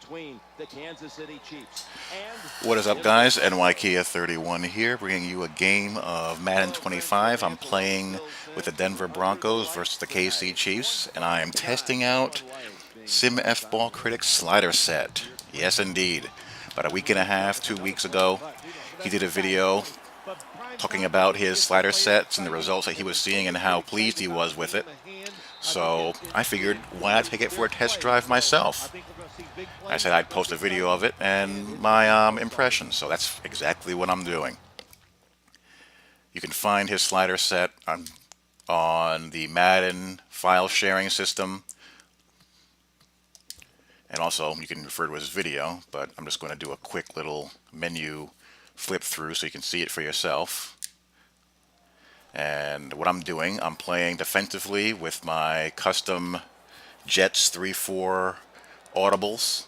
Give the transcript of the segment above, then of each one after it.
between the Kansas City Chiefs and What is up, guys? NYKia31 here, bringing you a game of Madden 25. I'm playing with the Denver Broncos versus the KC Chiefs, and I am testing out Simfballcritic'S slider set. Yes, indeed. About a week and a half, 2 weeks ago, he did a video talking about his slider sets and the results that he was seeing and how pleased he was with it. So I figured, why not take it for a test drive myself? I said I'd post a video of it and my impressions, so that's exactly what I'm doing. You can find his slider set on the Madden file sharing system, and also you can refer to his video, but I'm just going to do a quick little menu flip through so you can see it for yourself. And what I'm doing, I'm playing defensively with my custom Jets 3-4 audibles.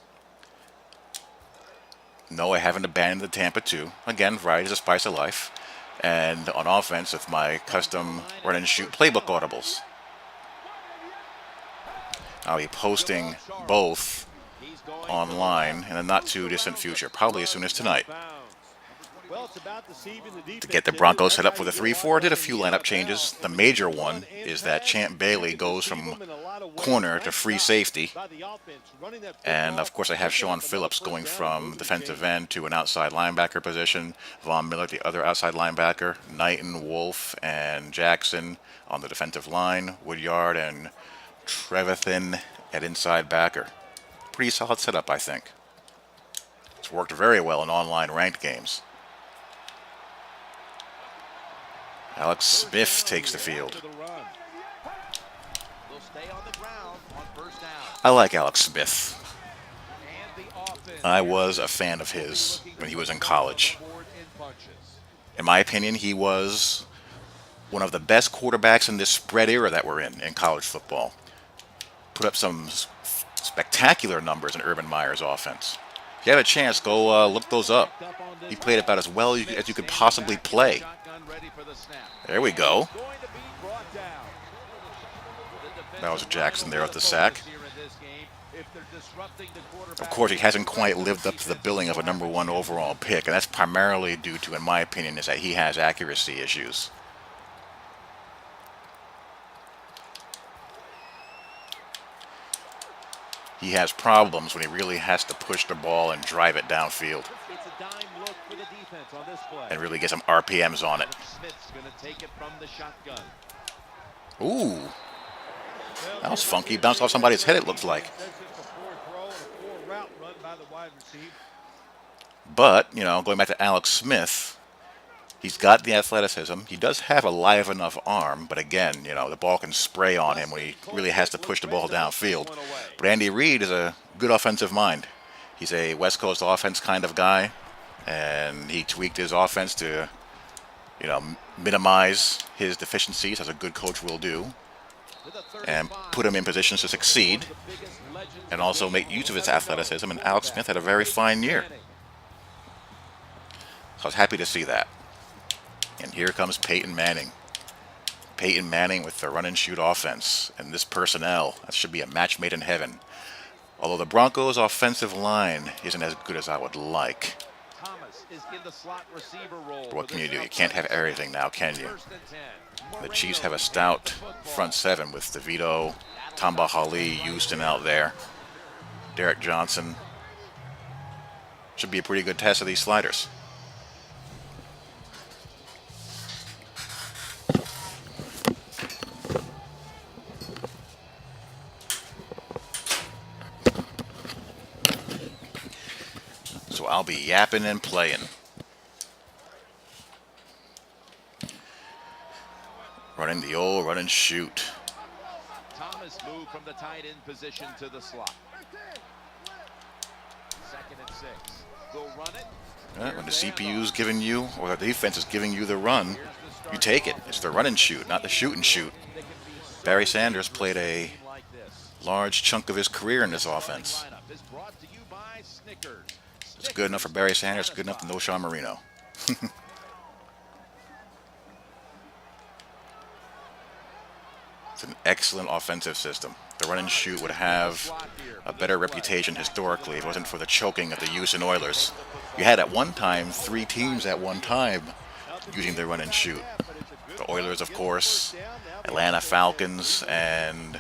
No, I haven't abandoned the Tampa 2. Again, variety is a spice of life. And on offense with my custom run and shoot playbook audibles. I'll be posting both online in the not too distant future, probably as soon as tonight. To get the Broncos set up for the 3-4, did a few lineup changes. The major one is that Champ Bailey goes from corner to free safety. And of course I have Sean Phillips going from defensive end to an outside linebacker position. Von Miller, the other outside linebacker. Knighton, Wolf, and Jackson on the defensive line. Woodyard and Trevathan at inside backer. Pretty solid setup, I think. It's worked very well in online ranked games. Alex Smith takes the field. I like Alex Smith. I was a fan of his when he was in college. In my opinion, he was one of the best quarterbacks in this spread era that we're in college football. Put up some spectacular numbers in Urban Meyer's offense. If you have a chance, go look those up. He played about as well as you could possibly play. There we go. That was Jackson there at the sack. Of course, he hasn't quite lived up to the billing of a #1 overall pick, and that's primarily due to, in my opinion, is that he has accuracy issues. He has problems when he really has to push the ball and drive it downfield and really get some RPMs on it. Ooh, that was funky. Bounced off somebody's head, it looks like. But, you know, going back to Alex Smith, he's got the athleticism. He does have a live enough arm, but again, you know, the ball can spray on him when he really has to push the ball downfield. But Andy Reid is a good offensive mind. He's a West Coast offense kind of guy, and he tweaked his offense to, you know, minimize his deficiencies, as a good coach will do, and put him in positions to succeed, and also make use of his athleticism. And Alex Smith had a very fine year. So I was happy to see that. And here comes Peyton Manning. Peyton Manning with the run and shoot offense. And this personnel, that should be a match made in heaven. Although the Broncos' offensive line isn't as good as I would like. But what can you do? You can't have everything now, can you? The Chiefs have a stout front seven with DeVito, Tamba Hali, Houston out there. Derek Johnson. Should be a pretty good test of these sliders. So I'll be yapping and playing. Running the old run and shoot. Thomas moved from the tight end position to the slot. 2nd and 6. Go run it. When the CPU's giving you, or the defense is giving you the run, you take it. It's the run and shoot, not the shoot and shoot. Barry Sanders played a large chunk of his career in this offense. It's good enough for Barry Sanders, good enough to know Sean Marino. It's an excellent offensive system. The run and shoot would have a better reputation historically if it wasn't for the choking of the Houston Oilers. You had at one time 3 teams at one time using their run and shoot. The Oilers, of course, Atlanta Falcons, and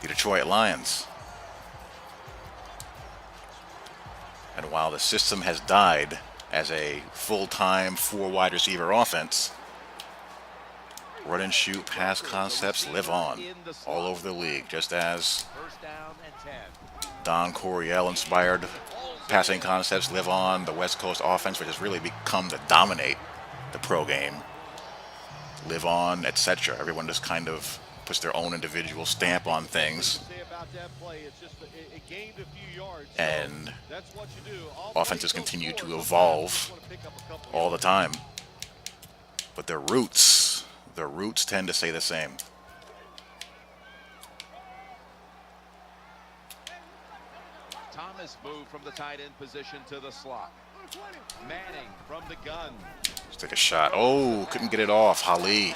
the Detroit Lions. And while the system has died as a full-time 4 wide receiver offense, run and shoot pass concepts live on all over the league, just as Don Coryell inspired passing concepts live on. The West Coast offense, which has really become to dominate the pro game, live on, etc. Everyone just kind of puts their own individual stamp on things, and offenses continue to evolve all the time, but their roots tend to stay the same. Thomas moved from the tight end position to the slot. Manning from the gun. Let's take a shot. Oh, couldn't get it off. Hali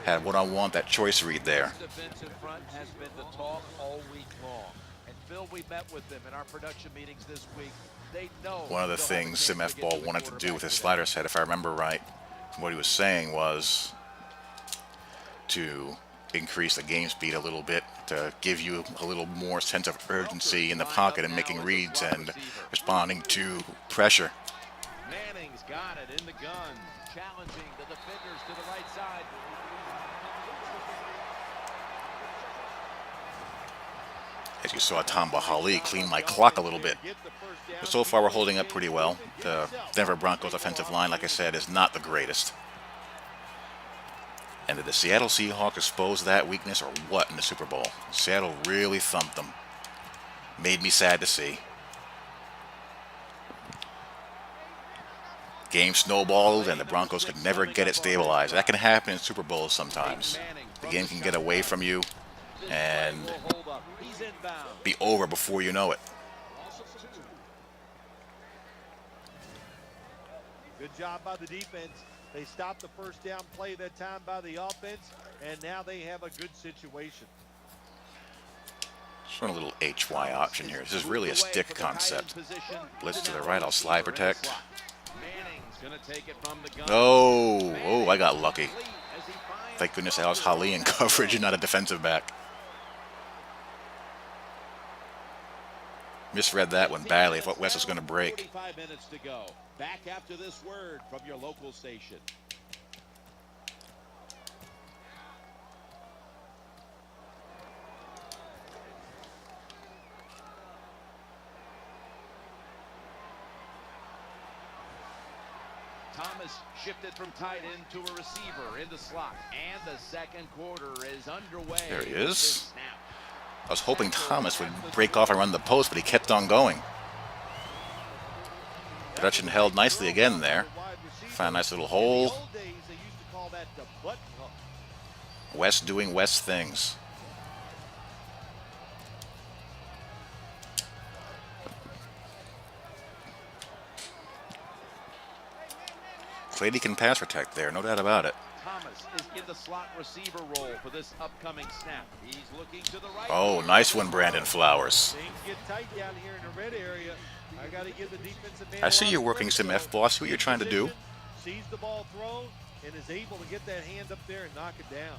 had one-on-one, that choice read there. Defense in front has been the talk all week long. And Phil, we met with them in our production meetings this week. They know one of the things Simfball wanted to do with his slider set, if I remember right, what he was saying was to increase the game speed a little bit, to give you a little more sense of urgency in the pocket and making reads and responding to pressure. Manning's got it in the gun, challenging the defenders to the right side. As you saw, Tamba Hali clean my clock a little bit. But so far, we're holding up pretty well. The Denver Broncos offensive line, like I said, is not the greatest. And did the Seattle Seahawks expose that weakness or what in the Super Bowl? Seattle really thumped them. Made me sad to see. Game snowballed and the Broncos could never get it stabilized. That can happen in Super Bowls sometimes. The game can get away from you and be over before you know it. Good job by the defense. They stopped the first down play that time by the offense, and now they have a good situation. Just want a little HY option here. This is really a stick concept. Blitz to the right, I'll slide protect. Oh, I got lucky. Thank goodness that was Hali in coverage and not a defensive back. Misread that one badly. If what West was going to break. 45 minutes to go. Back after this word from your local station. Thomas shifted from tight end to a receiver in the slot, and the second quarter is underway. There he is. I was hoping Thomas would break off and run the post, but he kept on going. Production held nicely again there. Found a nice little hole. West doing West things. Clady can pass protect there, no doubt about it. Thomas is in the slot receiver role for this upcoming snap. He's looking to the right. Oh, nice one, Brandon Flowers. Things get tight down here in the red area. I got to give the defensive man. I see you're working some F-ball. I see what you're trying to do. Sees the ball thrown and is able to get that hand up there and knock it down.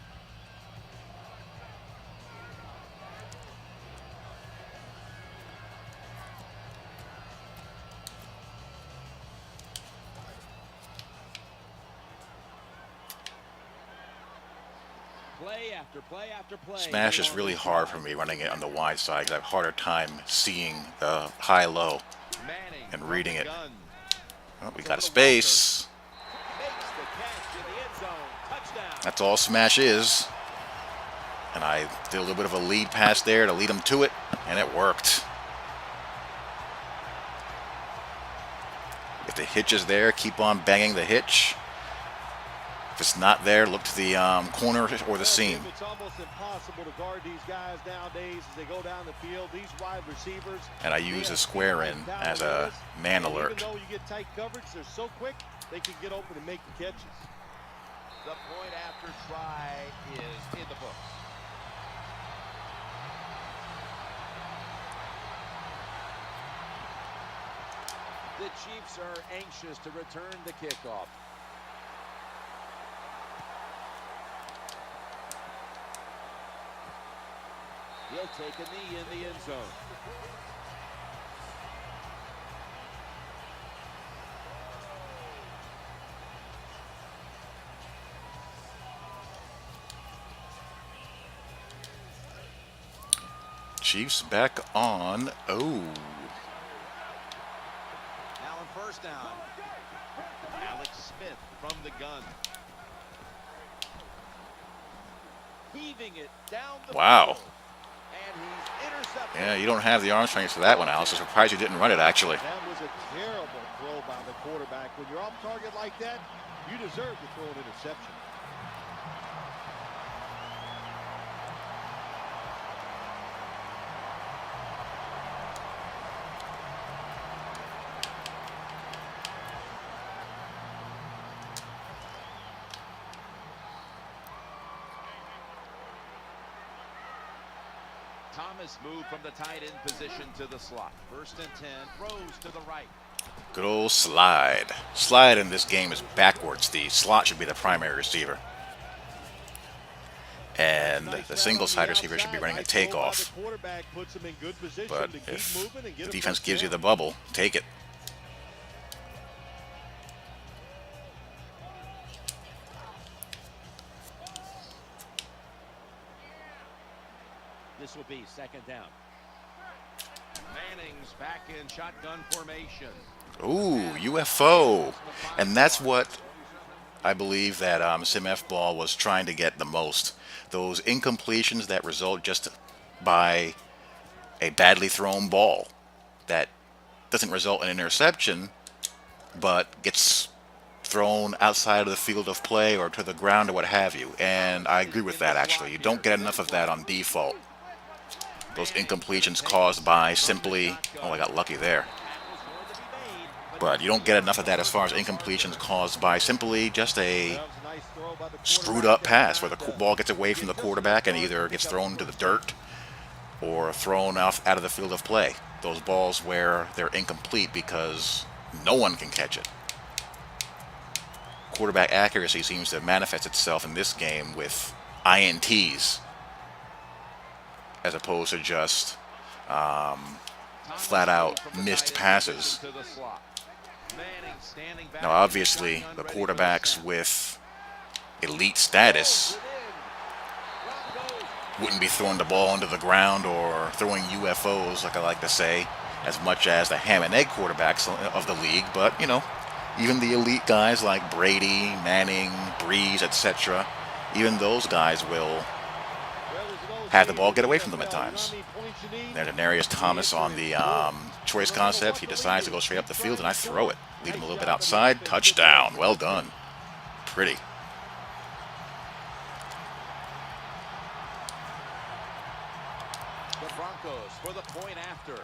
Play after play after play. Smash is really hard for me running it on the wide side because I have a harder time seeing the high-low and reading it. Oh, we got a space. That's all Smash is. And I did a little bit of a lead pass there to lead him to it, and it worked. If the hitch is there, keep on banging the hitch. If it's not there, look to the corner or the seam. It's almost impossible to guard these guys nowadays as they go down the field. These wide receivers. And I use a square in as a man alert. Even though you get tight coverage, they're so quick they can get open and make the catches. The point after try is in the books. The Chiefs are anxious to return the kickoff. He'll take a knee in the end zone. Chiefs back on. Oh. Now on first down. Alex Smith from the gun. Heaving it down the Wow. field. And he's intercepted. Yeah, you don't have the arm strength for that one, Alex. I'm surprised you didn't run it, actually. That was a terrible throw by the quarterback. When you're off target like that, you deserve to throw an interception. Thomas moved from the tight end position to the slot. First and 10, throws to the right. Good old slide. Slide in this game is backwards. The slot should be the primary receiver. And the single side receiver should be running a takeoff. But if the defense gives you the bubble, take it. This will be second down. Manning's back in shotgun formation. Ooh, UFO. And that's what I believe that Simfball was trying to get the most. Those incompletions that result just by a badly thrown ball that doesn't result in an interception, but gets thrown outside of the field of play or to the ground or what have you. And I agree with that, actually. You don't get enough of that on default. Those incompletions caused by simply, oh, I got lucky there. But you don't get enough of that as far as incompletions caused by simply just a screwed up pass where the ball gets away from the quarterback and either gets thrown to the dirt or thrown out of the field of play. Those balls where they're incomplete because no one can catch it. Quarterback accuracy seems to manifest itself in this game with INTs as opposed to just flat out missed passes. Now obviously the quarterbacks with elite status wouldn't be throwing the ball into the ground or throwing UFOs, like I like to say, as much as the ham and egg quarterbacks of the league. But, you know, even the elite guys like Brady, Manning, Breeze, etc., even those guys will have the ball get away from them at times. There's Denarius Thomas on the choice concept. He decides to go straight up the field, and I throw it. Lead him a little bit outside. Touchdown. Well done. Pretty. The Broncos for the point after.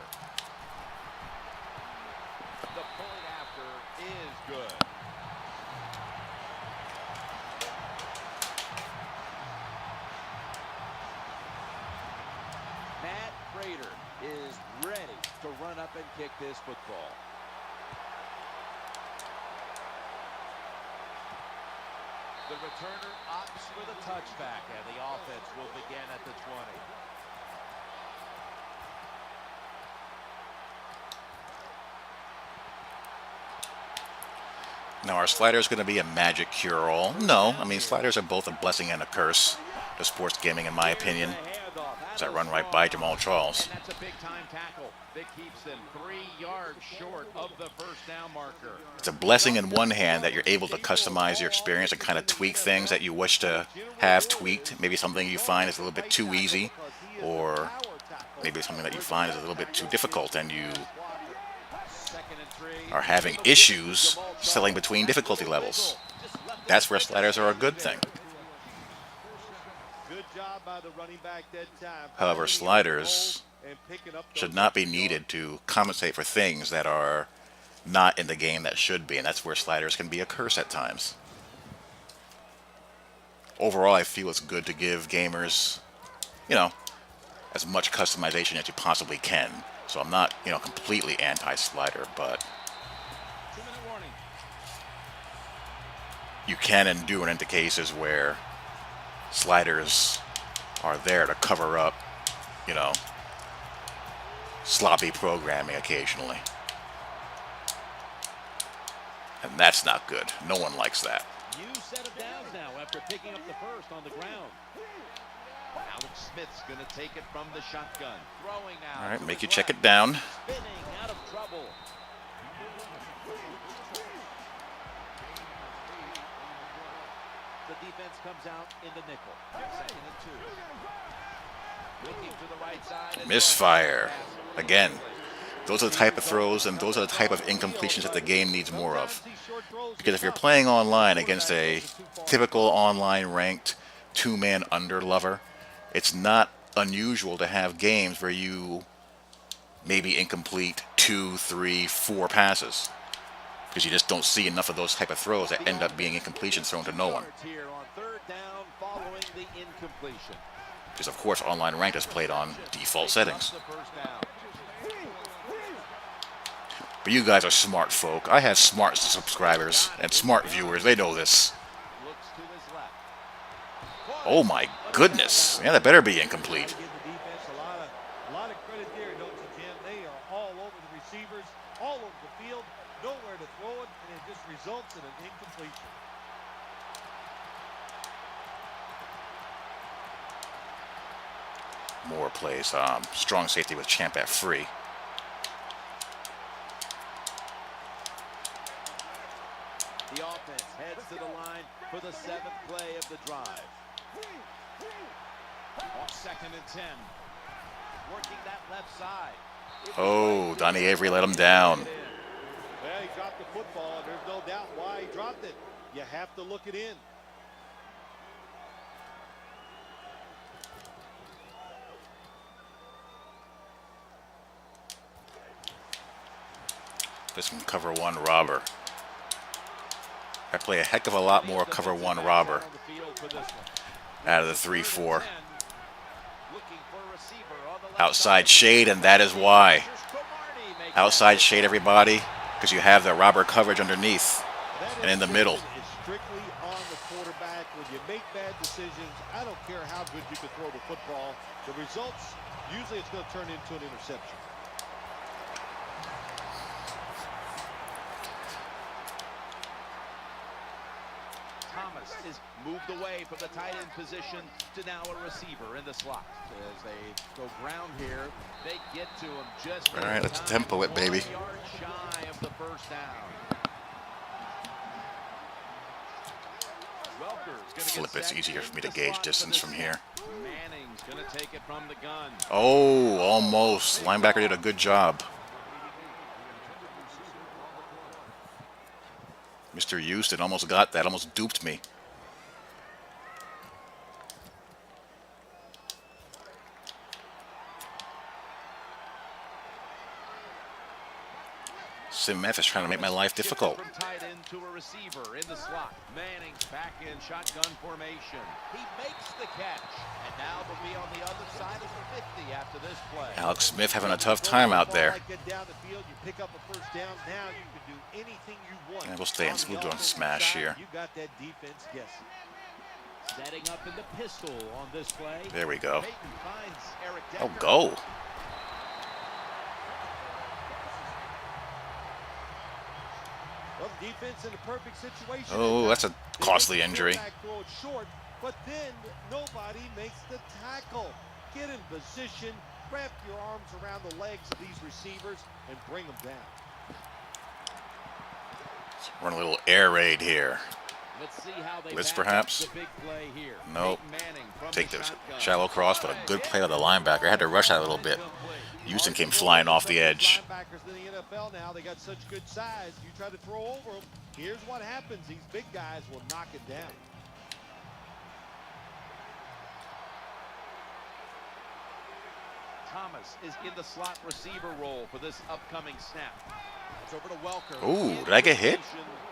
The point after is good. Matt Prater is ready to run up and kick this football. The returner opts for the touchback, and the offense will begin at the 20. Now, are sliders going to be a magic cure-all? No. I mean, sliders are both a blessing and a curse to sports gaming, in my opinion. As I run right by Jamal Charles. And that's a big-time tackle that keeps them 3 yards short of the first down marker. It's a blessing in one hand that you're able to customize your experience and kind of tweak things that you wish to have tweaked. Maybe something you find is a little bit too easy, or maybe something that you find is a little bit too difficult, and you are having issues selling between difficulty levels. That's where sliders are a good thing. However, sliders should not be needed to compensate for things that are not in the game that should be, and that's where sliders can be a curse at times. overall, I feel it's good to give gamers, you know, as much customization as you possibly can. So I'm not, you know, completely anti-slider, but you can and do run into cases where sliders are there to cover up, you know, sloppy programming occasionally. And that's not good. No one likes that. New set of downs now after picking up the first on the ground. Alex Smith's going to take it from the shotgun. Throwing now. All right, make you check it down. Spinning out of trouble. The defense comes out in the nickel. 2nd and 2. Looking to the right side. Misfire. Again, those are the type of throws and those are the type of incompletions that the game needs more of. Because if you're playing online against a typical online ranked two-man under lover, it's not unusual to have games where you maybe incomplete 2, 3, 4 passes. Because you just don't see enough of those type of throws that end up being incompletions thrown to no one. Here on 3rd down following the incompletion. Because of course online ranked is played on default settings. But you guys are smart folk. I have smart subscribers and smart viewers. They know this. Oh my goodness. Yeah, that better be incomplete. A lot of credit there, don't you, Jim? They are all over the receivers, all over the field, nowhere to throw it, and it just results in an incompletion. Moore plays strong safety with Champ at free. The offense heads to the line for the 7th play of the drive. Off 2nd and 10. Working that left side. Oh, Donnie Avery let him down. Well, he dropped the football, and there's no doubt why he dropped it. You have to look it in. This one cover one robber. I play a heck of a lot more cover one robber out of the 3-4. Outside shade, and that is why. Outside shade, everybody, because you have the robber coverage underneath and in the middle. It's strictly on the quarterback. When you make bad decisions, I don't care how good you can throw the football. The results, usually it's going to turn into an interception. Thomas is moved away from the tight end position to now a receiver in the slot. As they go ground here, they get to him just. All right, let's tempo it, baby. 1 yard shy of the first down. Flip, it's easier for me to gauge distance from here. Manning's gonna take it from the gun. Oh, almost. Linebacker did a good job. Mr. Houston almost got that, almost duped me. Simf is trying to make my life difficult. From tight end to a receiver in the slot. Manning's back in shotgun formation. He makes the catch, and now they'll be on the other side of the 50 after this play. Alex Smith having a tough time out there. Down the field, you pick up a first down. Now you can do anything you want. And we'll stay in. We'll do a smash here. You got that defense guessing. Setting up in the pistol on this play. There we go. Peyton finds Eric Oh, Decker. go. Well, defense in a perfect situation. Oh, that's a costly injury. Throw it short, but then nobody makes the tackle. Get in position, wrap your arms around the legs of these receivers, and bring them down. Run a little air raid here. Let's see how they Blitz, back up perhaps? the big play here. Nope. Peyton Manning from Take the shotgun. shallow cross, but a good play by the linebacker. I had to rush out a little bit. Houston came flying off the edge. Linebackers in the NFL now, they got such good size. You try to throw over them, here's what happens. These big guys will knock it down. Thomas is in the slot receiver role for this upcoming snap. over to Welker. Ooh, did I get hit?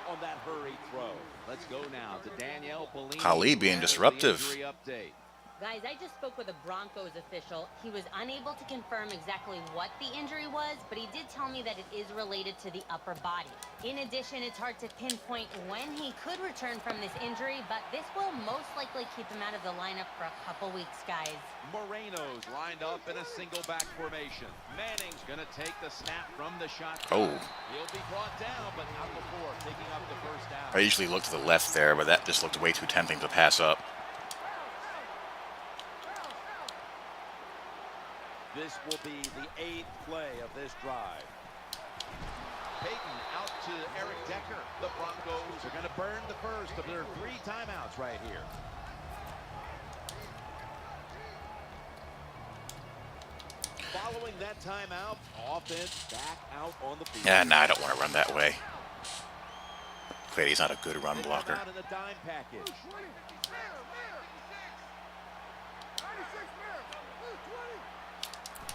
On that hurried throw. Let's go now to Danielle Bellini. Kali being Has the disruptive. injury update. Guys, I just spoke with a Broncos official. He was unable to confirm exactly what the injury was, but he did tell me that it is related to the upper body. In addition, it's hard to pinpoint when he could return from this injury, but this will most likely keep him out of the lineup for a couple weeks, guys. Moreno's lined up in a single back formation. Manning's going to take the snap from the shot. Oh. He'll be brought down, but not before picking up the first down. I usually look to the left there, but that just looked way too tempting to pass up. This will be the 8th play of this drive. Peyton out to Eric Decker. The Broncos are going to burn the first of their 3 timeouts right here. Following that timeout, offense back out on the field. Yeah, nah, I don't want to run that way. Clady's not a good run blocker. Out in the dime package.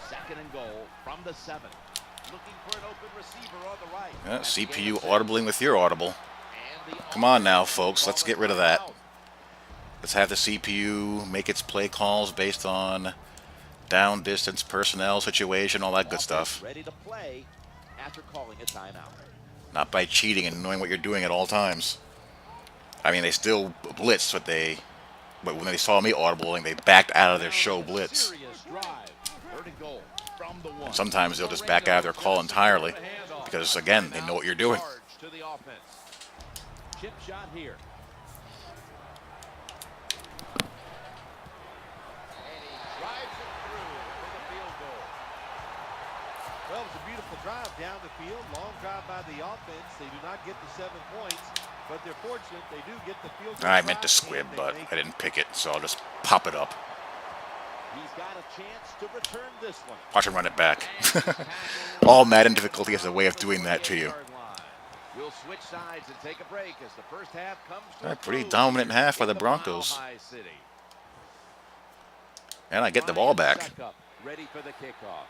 Second and goal from the 7. Looking for an open receiver on the right. Yeah, CPU audibling with your audible. Come on now, folks. Let's get rid of that. Let's have the CPU make its play calls based on down, distance, personnel, situation, all that good stuff. Ready to play after calling a timeout. Not by cheating and knowing what you're doing at all times. I mean, they still blitzed, but when they saw me audibling, they backed out of their show blitz. And sometimes they'll just back out of their call entirely because, again, they know what you're doing. Chip shot here. Well, it was a beautiful drive down the field. Long drive by the offense. They do not get the 7 points, but they're fortunate they do get the field goal. I meant to squib, but I didn't pick it, so I'll just pop it up. He's got a chance to return this one. Watch him run it back. All Madden difficulty has a way of doing that to you. We'll switch sides and take a break as the first half comes to a Pretty close dominant here half by in the Broncos. Mile High City. And I get the ball back. Ready for the kickoff.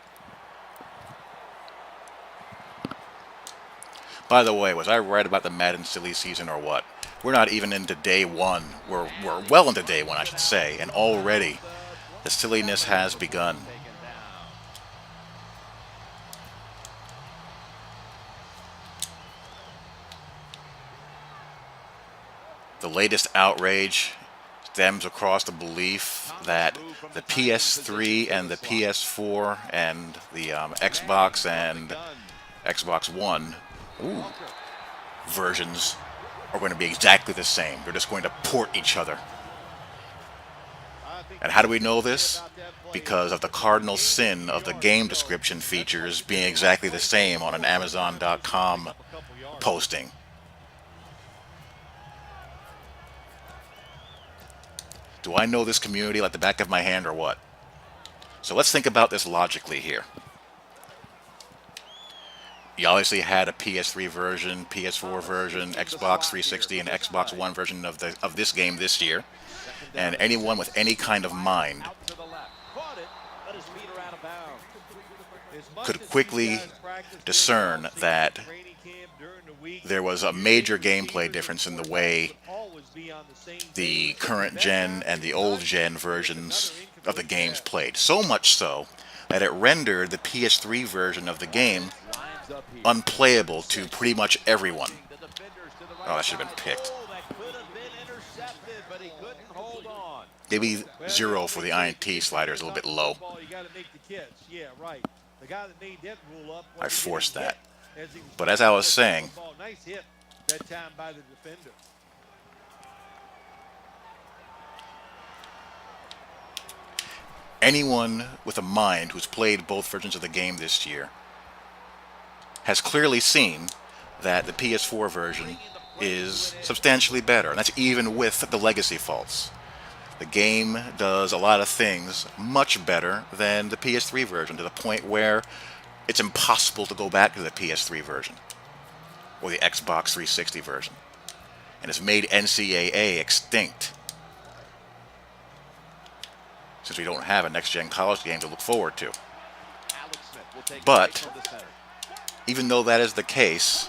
By the way, was I right about the Madden silly season or what? We're not even into day 1. We're well into day 1, I should say, and already the silliness has begun. The latest outrage stems across the belief that the PS3 and the PS4 and the Xbox and Xbox One versions are going to be exactly the same. They're just going to port each other. And how do we know this? Because of the cardinal sin of the game description features being exactly the same on an Amazon.com posting. Do I know this community like the back of my hand or what? So let's think about this logically here. You obviously had a PS3 version, PS4 version, Xbox 360, and Xbox One version of this game this year. And anyone with any kind of mind could quickly discern that there was a major gameplay difference in the way the current gen and the old gen versions of the games played. So much so that it rendered the PS3 version of the game unplayable to pretty much everyone. Oh, that should have been picked. Maybe 0 for the INT slider is a little bit low. I forced that. But as I was saying, anyone with a mind who's played both versions of the game this year has clearly seen that the PS4 version is substantially better, and that's even with the legacy faults. The game does a lot of things much better than the PS3 version, to the point where it's impossible to go back to the PS3 version or the Xbox 360 version. And it's made NCAA extinct, since we don't have a next-gen college game to look forward to. But even though that is the case,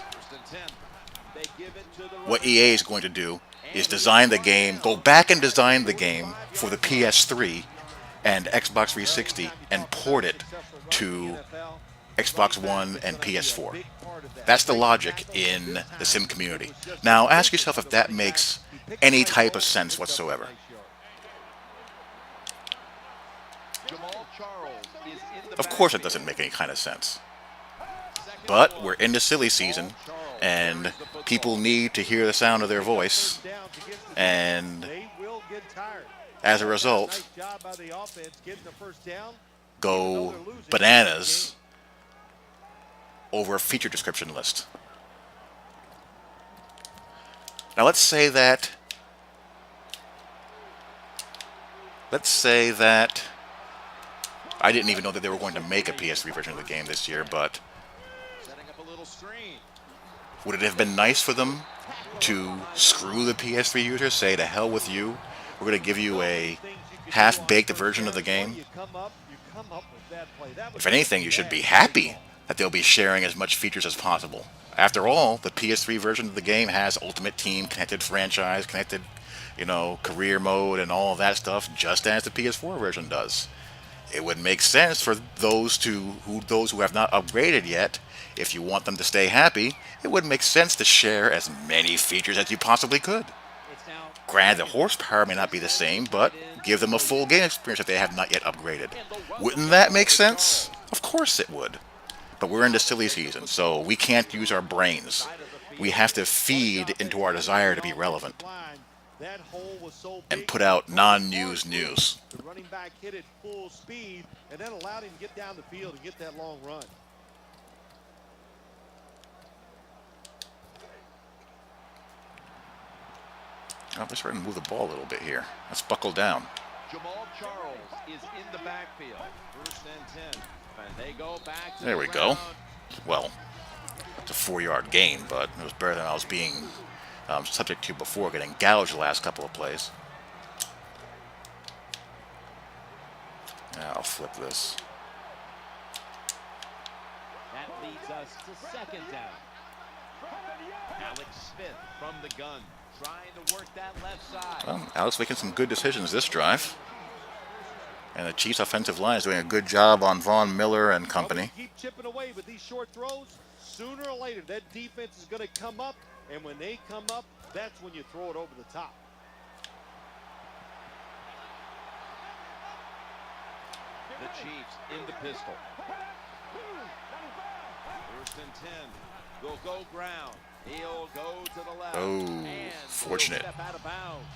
what EA is going to do is design the game, go back and design the game for the PS3 and Xbox 360 and port it to Xbox One and PS4. That's the logic in the sim community. Now ask yourself if that makes any type of sense whatsoever. Of course it doesn't make any kind of sense. But we're in the silly season, and people need to hear the sound of their voice, and as a result, go bananas over a feature description list. Now let's say that I didn't even know that they were going to make a PS3 version of the game this year, but would it have been nice for them to screw the PS3 users, say to hell with you, we're going to give you a half-baked version of the game? If anything, you should be happy that they'll be sharing as much features as possible. After all, the PS3 version of the game has Ultimate Team, connected franchise, connected, career mode and all of that stuff, just as the PS4 version does. It would make sense for those who have not upgraded yet, if you want them to stay happy, it would make sense to share as many features as you possibly could. Granted, the horsepower may not be the same, but give them a full game experience if they have not yet upgraded. Wouldn't that make sense? Of course it would. But we're in the silly season, so we can't use our brains. We have to feed into our desire to be relevant and put out non-news news. The running back hit it full speed, and that allowed him to get down the field and get that long run. Oh, we're starting to move the ball a little bit here. Let's buckle down. Jamal Charles is in the backfield. 1st and 10. And they go back to there we go. Well, it's a 4-yard gain, but it was better than I was being subject to before, getting gouged the last couple of plays. Yeah, I'll flip this. That leads us to 2nd down. Alex Smith from the gun, trying to work that left side. Well, Alex making some good decisions this drive. And the Chiefs' offensive line is doing a good job on Von Miller and company. Keep chipping away with these short throws. Sooner or later, that defense is going to come up. And when they come up, that's when you throw it over the top. The Chiefs in the pistol. 1st and 10. Will go ground. He'll go to the left. Oh, and fortunate. step out of bounds.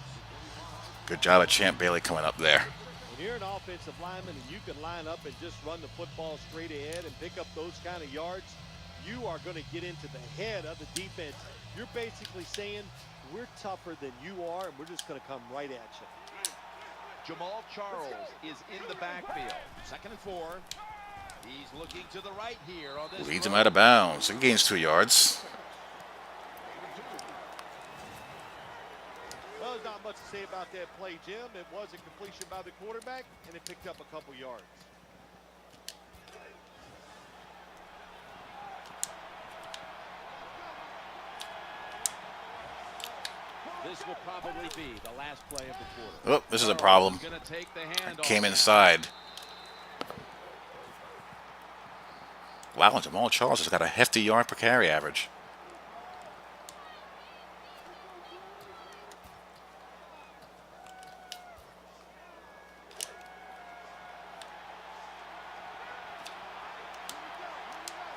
Good job of Champ Bailey coming up there. When you're an offensive lineman and you can line up and just run the football straight ahead and pick up those kind of yards, you are going to get into the head of the defense. You're basically saying, we're tougher than you are, and we're just going to come right at you. Jamal Charles is in the backfield. 2nd and 4. He's looking to the right here on this. Leads him out of bounds. He gains 2 yards. Well, there's not much to say about that play, Jim. It was a completion by the quarterback, and it picked up a couple yards. This will probably be the last play of the quarter. Oh, this is a problem. Came inside. Wow, and Jamal Charles has got a hefty yard per carry average.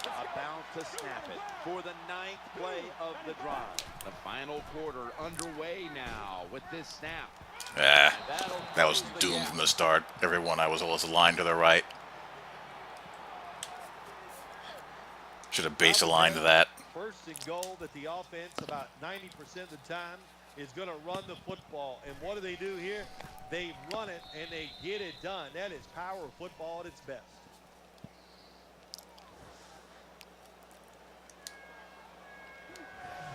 About to snap it for the 9th play of the drive. The final quarter underway now with this snap. Yeah, that was doomed from the start. Everyone I was aligned to the right. Should have base aligned to that. 1st and goal that the offense about 90% of the time is going to run the football. And what do here? They run it and they get it done. That is power of football at its best.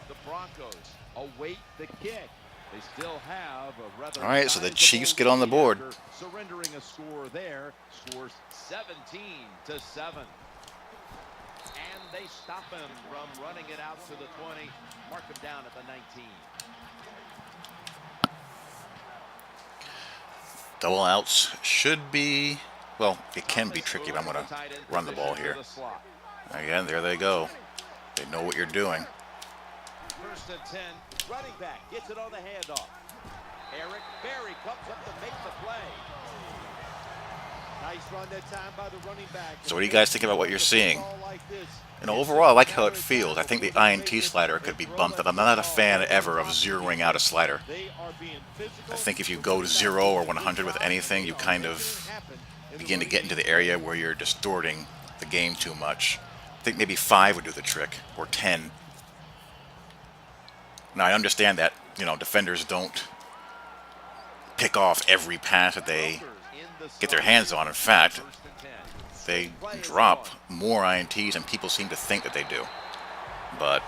The Broncos await the kick. They still have a rather. All right, so the Chiefs get on the board. Surrendering a score there, scores 17-7. And They stop him from running it out to the 20. Mark him down at the 19. Double outs should be, well, it can be tricky if I'm going to run the ball here. Again, there they go. They know what you're doing. First and 10. Running back gets it on the handoff. Eric Berry comes up to make the play. Nice run that time by the running back. So what do you guys think about what you're seeing? Overall, I like how it feels. I think the INT slider could be bumped up. I'm not a fan ever of zeroing out a slider. I think if you go to 0 or 100 with anything, you kind of begin to get into the area where you're distorting the game too much. I think maybe 5 would do the trick, or 10. Now, I understand that, defenders don't pick off every pass that they get their hands on. In fact, they drop more INTs and people seem to think that they do. But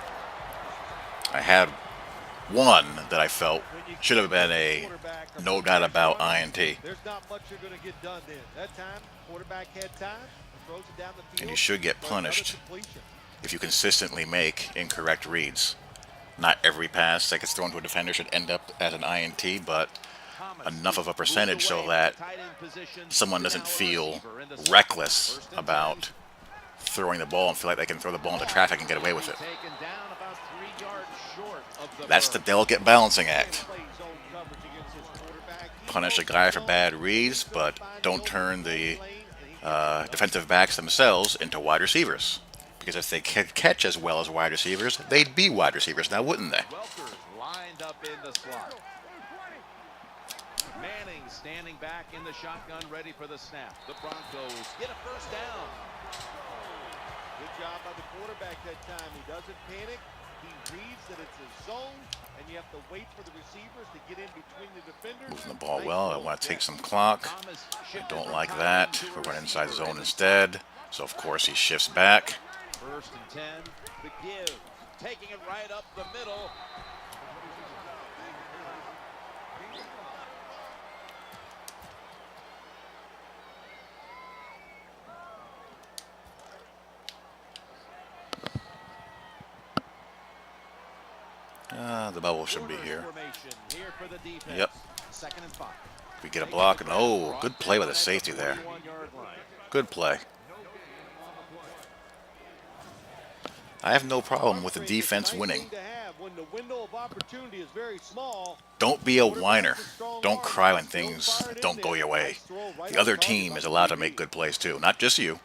I had one that I felt should have been a no doubt about INT. There's not much you're going to get done then. That time, quarterback had time, throws it down the field. And you should get punished if you consistently make incorrect reads. Not every pass that gets thrown to a defender should end up as an INT, but enough of a percentage so that someone doesn't feel reckless about throwing the ball and feel like they can throw the ball into traffic and get away with it. That's the delicate balancing act. Punish a guy for bad reads, but don't turn the defensive backs themselves into wide receivers. Because if they could catch as well as wide receivers, they'd be wide receivers now, wouldn't they? Lined up in the slot. Manning standing back in the shotgun, ready for the snap. The Broncos get a first down. Good job by the quarterback that time. He doesn't panic. He reads that it's a zone, and you have to wait for the receivers to get in between the defenders. Moving the ball well. I want to take some clock. I don't like that. We're going inside the zone instead. So, of course, he shifts back. First and 10. The give. Taking it right up the middle. The bubble should be here. Yep. We get a block, and oh, good play by the safety there. Good play. I have no problem with the defense winning. Don't be a whiner. Don't cry when things don't go your way. The other team is allowed to make good plays too, not just you.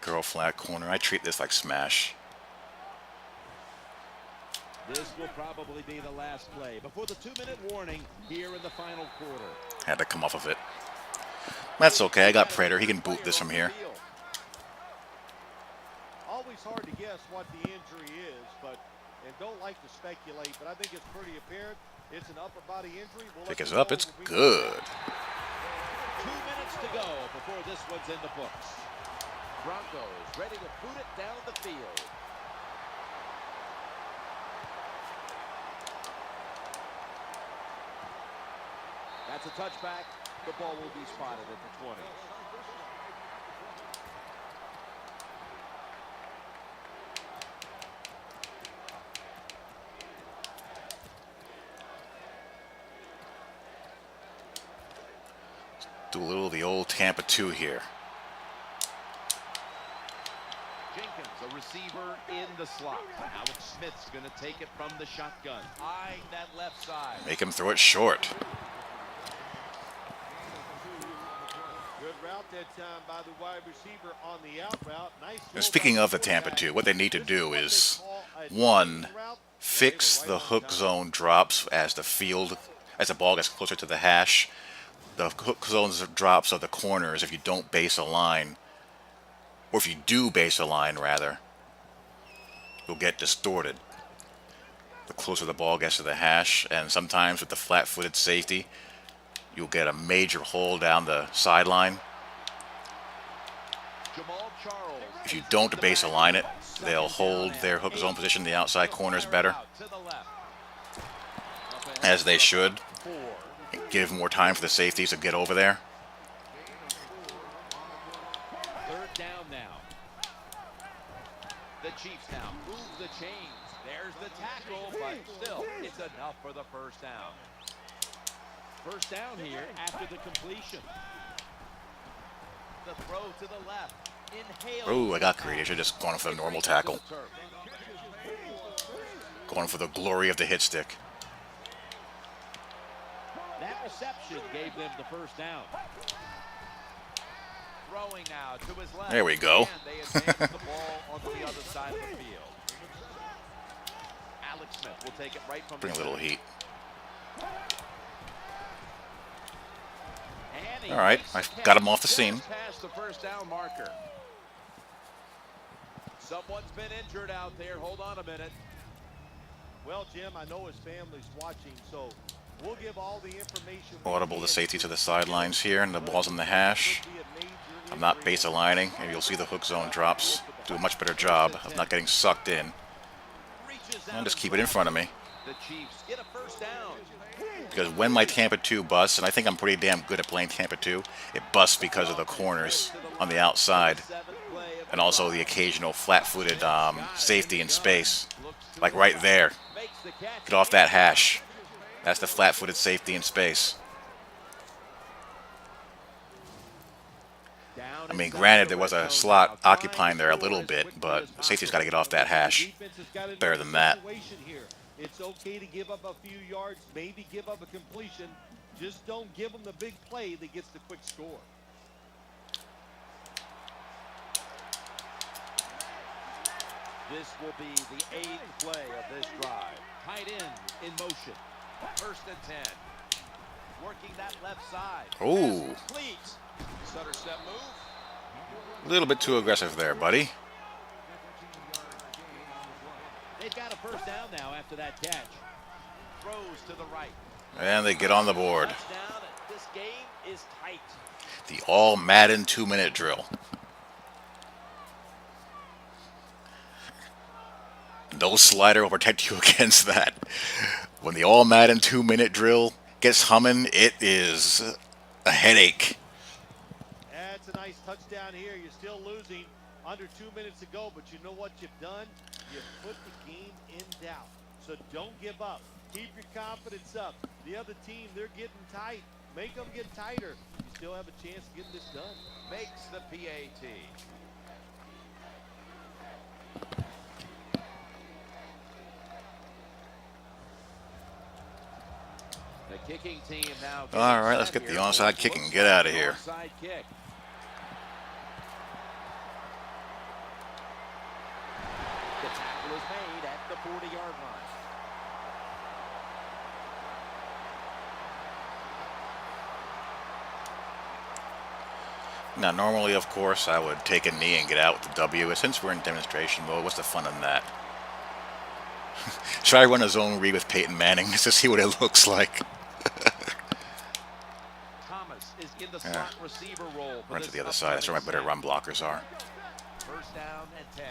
Girl flat corner. I treat this like smash. This will probably be the last play before the 2-minute warning here in the final quarter. Had to come off of it. That's okay. I got Prater. He can boot this from here. Always hard to guess what the injury is, and don't like to speculate, but I think it's pretty apparent. It's an upper body injury. Pick us up. It's good. 2 minutes to go before this one's in the books. Broncos ready to boot it down the field. That's a touchback. The ball will be spotted at the 20. Do a little of the old Tampa 2 here. Jenkins, a receiver in the slot. Alex Smith's going to take it from the shotgun. Eyeing that left side. Make him throw it short. Good route that time by the wide receiver on the out route. Nice. And speaking of the Tampa 2, what they need to do is, one, fix the hook zone drops as the ball gets closer to the hash. The hook zones drops of the corners if you don't base a line, or if you do base a line rather, you'll get distorted. The closer the ball gets to the hash, and sometimes with the flat-footed safety, you'll get a major hole down the sideline. If you don't base align it, they'll hold their hook zone position in the outside corners better, as they should. Give more time for the safeties to get over there. Third down now. The Chiefs now move the chains. There's the tackle, but still, it's enough for the first down. First down here after the completion. The throw to the left. Inhale. Oh, I got creative. I should have just gone for the normal tackle. Going for the glory of the hit stick. That reception gave them the first down. Throwing now to his left. There we go. And they advance the ball onto the other side of the field. Alex Smith will take it right from Bring a little heat. And all right, I got him off the seam. Past the first down marker. Someone's been injured out there. Hold on a minute. Well, Jim, I know his family's watching, so we'll give all the information. Audible the safety to the sidelines here, and the ball's in the hash. I'm not base aligning, and you'll see the hook zone drops. Do a much better job of not getting sucked in. And just keep it in front of me. The Chiefs get a first down. Because when my Tampa 2 busts, and I think I'm pretty damn good at playing Tampa 2, it busts because of the corners on the outside. And also the occasional flat-footed safety in space. Like right there. Get off that hash. That's the flat-footed safety in space. I mean, granted, there was a slot occupying there a little bit, but the safety's got to get off that hash. Better than that. It's okay to give up a few yards, maybe give up a completion. Just don't give them the big play that gets the quick score. This will be the 8th play of this drive. Tight end in motion. First and 10. Working that left side. Oh. Sutter step move. A little bit too aggressive there, buddy. They've got a first down now after that catch. Throws to the right. And they get on the board. Touchdown. This game is tight. The all Madden 2-minute drill. No slider will protect you against that. When the all Madden 2-minute drill gets humming, it is a headache. That's a nice touchdown here. You're still losing under 2 minutes to go, but you know what you've done? You've put the game in doubt. So don't give up. Keep your confidence up. The other team, they're getting tight. Make them get tighter. You still have a chance of getting this done. Makes the PAT. The kicking team now. All right, let's get the onside kick and get out of here. Onside kick. The tackle is made at the 40-yard line. Now, normally, of course, I would take a knee and get out with the W. But since we're in demonstration mode, what's the fun in that? Should I run a zone read with Peyton Manning just to see what it looks like? Thomas is in the slot receiver role. Run to the other side. That's where my better run blockers are. First down and 10.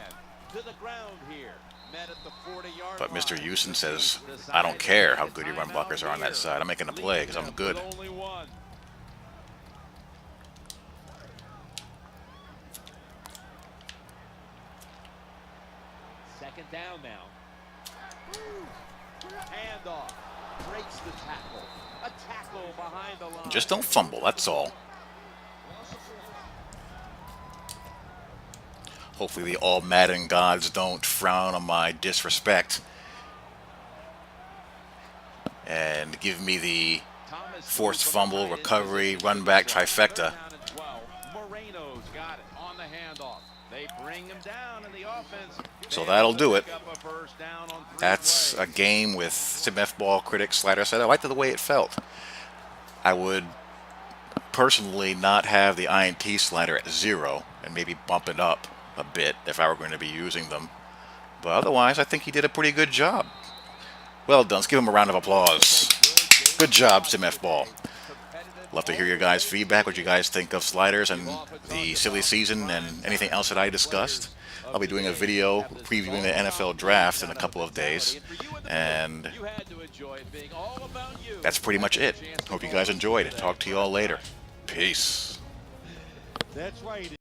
To the ground here. Met at the 40-yard But line. Mr. Houston says, I don't care how good your run blockers are on that side. I'm making a play because I'm good. Only one. Second down now. Handoff. Breaks the tackle. A tackle behind the line. Just don't fumble, that's all. Hopefully the all Madden gods don't frown on my disrespect and give me the forced fumble, recovery, run back trifecta. Moreno's got it on the handoff. They bring him down in the offense. So that'll do it. That's a game with Simfballcritic'S slider set. I liked the way it felt. I would personally not have the INT slider at 0 and maybe bump it up a bit if I were going to be using them. But otherwise, I think he did a pretty good job. Well done. Let's give him a round of applause. Good job, Simfball. Love to hear your guys' feedback, what you guys think of sliders and the silly season and anything else that I discussed. I'll be doing a video previewing the NFL draft in a couple of days, and that's pretty much it. Hope you guys enjoyed. Talk to you all later. Peace. That's right.